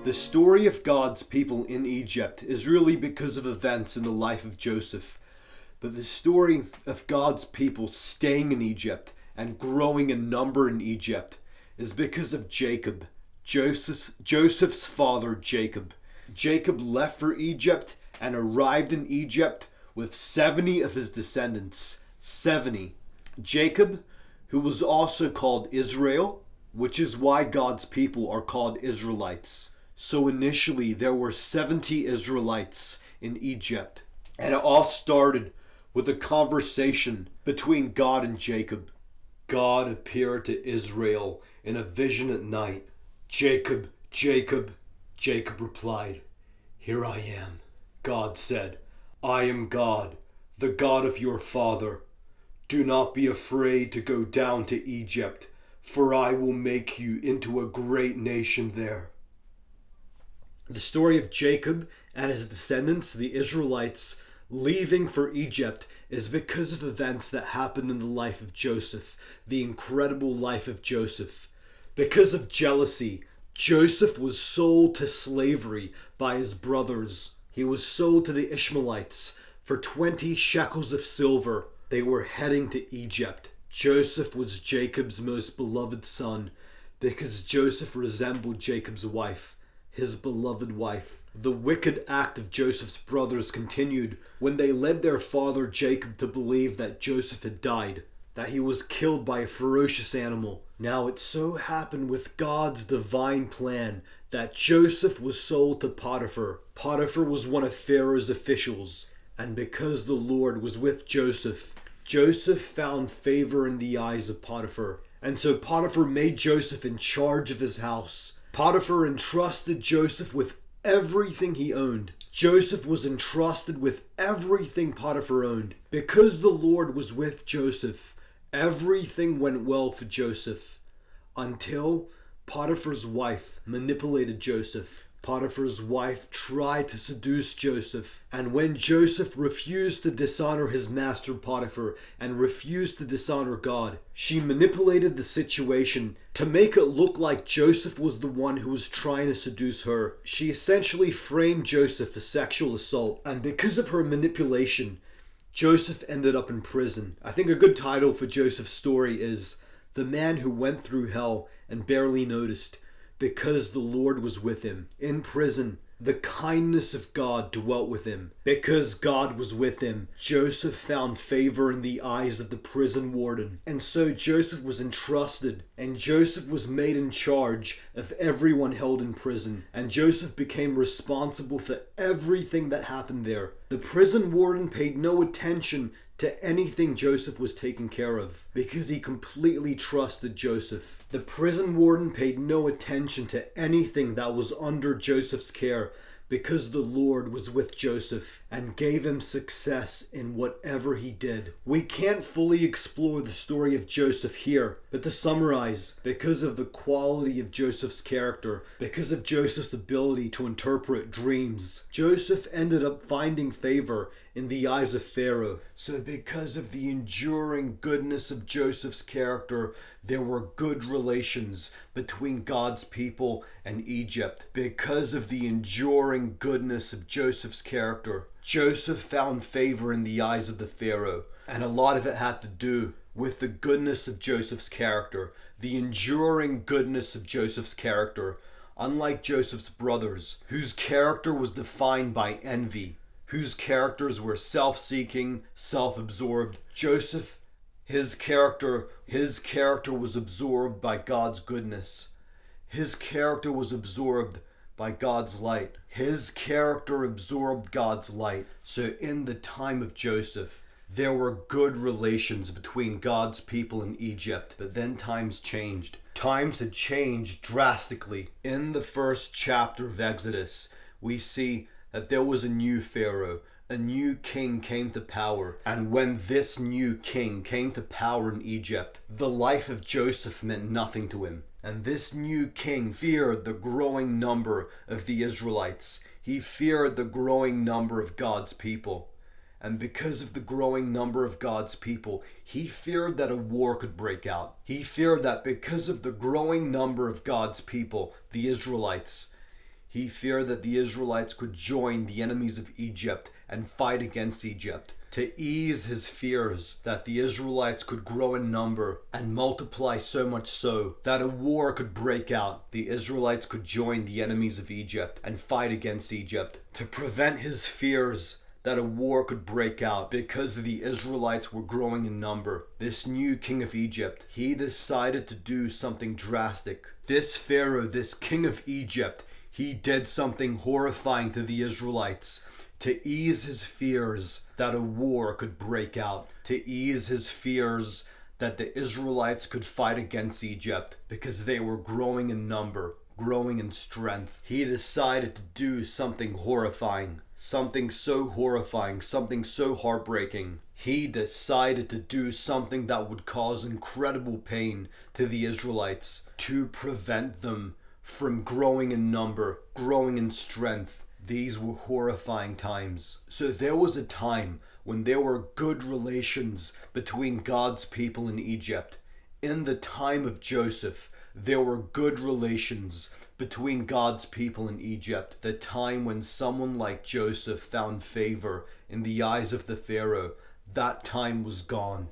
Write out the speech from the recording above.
The story of God's people in Egypt is really because of events in the life of Joseph. But the story of God's people staying in Egypt and growing in number in Egypt is because of Jacob, Joseph's father Jacob. Jacob left for Egypt and arrived in Egypt with 70 of his descendants. 70. Jacob, who was also called Israel, which is why God's people are called Israelites. So initially there were 70 Israelites in Egypt. And it all started with a conversation between God and Jacob. God appeared to Israel in a vision at night. Jacob, Jacob. Jacob replied, "Here I am." God said, "I am God, the God of your father. Do not be afraid to go down to Egypt, for I will make you into a great nation there." The story of Jacob and his descendants, the Israelites, leaving for Egypt is because of events that happened in the life of Joseph, the incredible life of Joseph. Because of jealousy, Joseph was sold to slavery by his brothers. He was sold to the Ishmaelites for 20 shekels of silver. They were heading to Egypt. Joseph was Jacob's most beloved son because Joseph resembled Jacob's wife, his beloved wife. The wicked act of Joseph's brothers continued when they led their father Jacob to believe that Joseph had died, that he was killed by a ferocious animal. Now it so happened with God's divine plan that Joseph was sold to Potiphar. Potiphar was one of Pharaoh's officials, and because the Lord was with Joseph, Joseph found favor in the eyes of Potiphar. And so Potiphar made Joseph in charge of his house. Potiphar entrusted Joseph with everything he owned. Joseph was entrusted with everything Potiphar owned. Because the Lord was with Joseph, everything went well for Joseph until Potiphar's wife manipulated Joseph. Potiphar's wife tried to seduce Joseph, and when Joseph refused to dishonor his master Potiphar and refused to dishonor God, she manipulated the situation to make it look like Joseph was the one who was trying to seduce her. She essentially framed Joseph for sexual assault, and because of her manipulation, Joseph ended up in prison. I think a good title for Joseph's story is "The Man Who Went Through Hell and Barely Noticed, because the Lord was with him." In prison, the kindness of God dwelt with him. Because God was with him, Joseph found favor in the eyes of the prison warden. And so Joseph was entrusted, and Joseph was made in charge of everyone held in prison. And Joseph became responsible for everything that happened there. The prison warden paid no attention to anything Joseph was taking care of because he completely trusted Joseph. The prison warden paid no attention to anything that was under Joseph's care because the Lord was with Joseph and gave him success in whatever he did. We can't fully explore the story of Joseph here, but to summarize, because of the quality of Joseph's character, because of Joseph's ability to interpret dreams, Joseph ended up finding favor in the eyes of Pharaoh. So because of the enduring goodness of Joseph's character, there were good relations between God's people and Egypt. Because of the enduring goodness of Joseph's character, Joseph found favor in the eyes of the Pharaoh. And a lot of it had to do with the goodness of Joseph's character, the enduring goodness of Joseph's character. Unlike Joseph's brothers, whose character was defined by envy, whose characters were self-seeking, self-absorbed, Joseph, his character was absorbed by God's goodness. His character was absorbed by God's light. His character absorbed God's light. So in the time of Joseph, there were good relations between God's people in Egypt, but then times changed. Times had changed drastically. In the first chapter of Exodus, we see that there was a new Pharaoh. A new king came to power. And when this new king came to power in Egypt, the life of Joseph meant nothing to him. And this new king feared the growing number of the Israelites. He feared the growing number of God's people. And because of the growing number of God's people, he feared that a war could break out. He feared that because of the growing number of God's people, the Israelites, He feared that the Israelites could join the enemies of Egypt and fight against Egypt. To ease his fears that the Israelites could grow in number and multiply so much so that a war could break out, the Israelites could join the enemies of Egypt and fight against Egypt. To prevent his fears that a war could break out because the Israelites were growing in number, this new king of Egypt, he decided to do something drastic. This Pharaoh, this king of Egypt, he did something horrifying to the Israelites. To ease his fears that a war could break out, to ease his fears that the Israelites could fight against Egypt because they were growing in number, growing in strength, he decided to do something horrifying, something so horrifying, something so heartbreaking. He decided to do something that would cause incredible pain to the Israelites to prevent them from growing in number, growing in strength. These were horrifying times. So there was a time when there were good relations between God's people in Egypt. In the time of Joseph, there were good relations between God's people in Egypt. The time when someone like Joseph found favor in the eyes of the Pharaoh, that time was gone.